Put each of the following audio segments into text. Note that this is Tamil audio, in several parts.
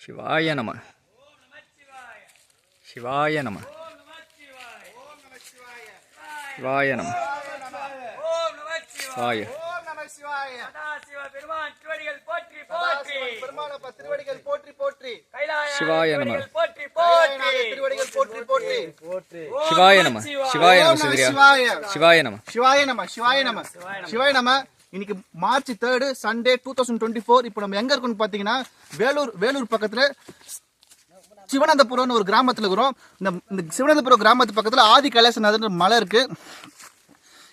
சிவாய நம. சிவாய நம. சிவாய நம. சிவாய. சிவாய நம. சிவாய நம. சிவாய நம. சிவாய நம. சிவாய நம. சிவாய நம. சிவாய நம. இன்னைக்கு மார்ச் 3 சண்டே 2024. இப்போ நம்ம எங்க இருக்கோம்னு பாத்தீங்கன்னா வேலூர் பக்கத்துல சிவனந்தபுரம்னு ஒரு கிராமத்துல இருக்கிறோம். இந்த சிவனந்தபுரம் கிராமத்து பக்கத்துல ஆதி கைலாசநாதர் மலை இருக்கு.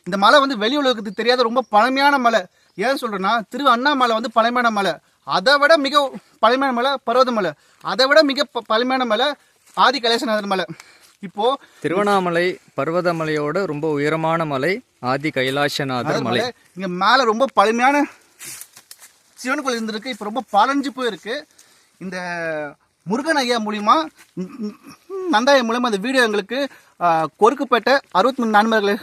இந்த மலை வந்து வெளி உலகத்துக்கு தெரியாத ரொம்ப பழமையான மலை. ஏன் சொல்றேன்னா, திரு அண்ணாமலை வந்து பழமையான மலை. அதை விட மிக பழமையான மலை பர்வதமலை. அதை விட மிக பழமையான மலை ஆதி கைலாசநாதர் மலை. இப்போ திருவண்ணாமலை பர்வதமலையோட ரொம்ப உயரமான மலை ஆதி கைலாசநாதர் மலை. இங்க மேல ரொம்ப பழமையான சிவன் கோயில் இருந்திருக்கு. இப்போ ரொம்ப பாலஞ்சு போயிருக்கு. இந்த முருகன் ஐயா மூலியமா நந்தாய மூலமா அந்த வீடியோ எங்களுக்கு கொருக்குப்பேட்டை 63 நண்பர்கள்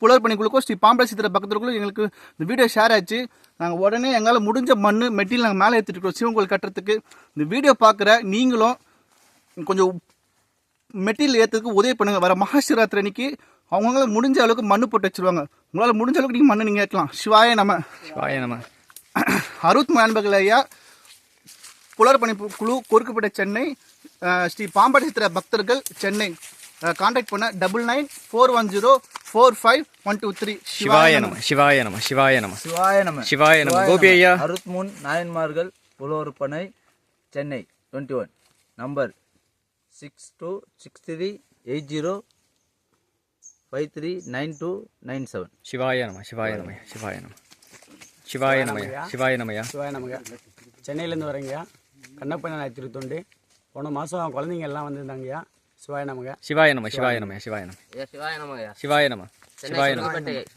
புலர் பணிக்குழுக்கோ ஸ்ரீ பாம்பளை சித்திர பக்கத்துக்குள்ள எங்களுக்கு இந்த வீடியோ ஷேர் ஆச்சு. நாங்கள் உடனே எங்களால் முடிஞ்ச மண் மெட்டீரியல் நாங்கள் மேலே ஏற்றிட்டு இருக்கோம் சிவன் கோயில் கட்டுறதுக்கு. இந்த வீடியோ பார்க்குற நீங்களும் கொஞ்சம் மெட்டீரியல் ஏற்றுறதுக்கு உதவி பண்ணுங்கள். வர மகாசிவராத்திரி அன்னைக்கு அவங்களால முடிஞ்ச அளவுக்கு மண்ணு போட்டு வச்சிருவாங்க. உங்களால் முடிஞ்ச அளவுக்கு நீங்கள் மண்ணு நீங்கள் ஏற்றலாம். சிவாய நம்ம. சிவாய நம்ம. 63 நண்பர்கள் ஐயா புலர் பணி குழு கொருக்குப்பேட்டை சென்னை ஸ்ரீ பாம்பளை சித்திர பக்தர்கள் சென்னை. கான்டாக்ட் பண்ண 9941045123. சிவாய நம. சிவாய நம. சிவாய நம. சிவாய நம. சிவாய நம. கோபி ஐயா 63 நாயன்மார்கள் புலோர்பனை சென்னை 21 நம்பர் 626380539297. சிவாய நம. சிவாய நம. சிவாய நம. சிவாய நம. சிவாய நமயா. சிவாய நமங்க. சென்னையிலேருந்து வரேங்கய்யா. கண்ணப்பண்ண ஞாயிற்று தொண்டு. போன மாதம் குழந்தைங்க எல்லாம் வந்திருந்தாங்கய்யா. சிவாய நமங்க. சிவாய நம. சிவாய நம. சிவாய நம. சிவாய நமங்க. சிவாய நம. சிவாய நம.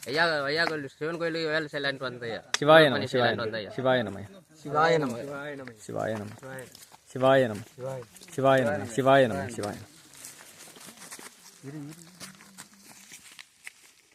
ஐயா ஐயா கோயில் சிவன் கோயிலுக்கு வேலை செய்யலான்ட்டு வந்தையா. சிவாய நம. சிவாய நம. சிவாய நம. சிவாய நம. சிவாய நம. சிவாய நம. சிவாய நம. சிவாய நம. சிவாய நம.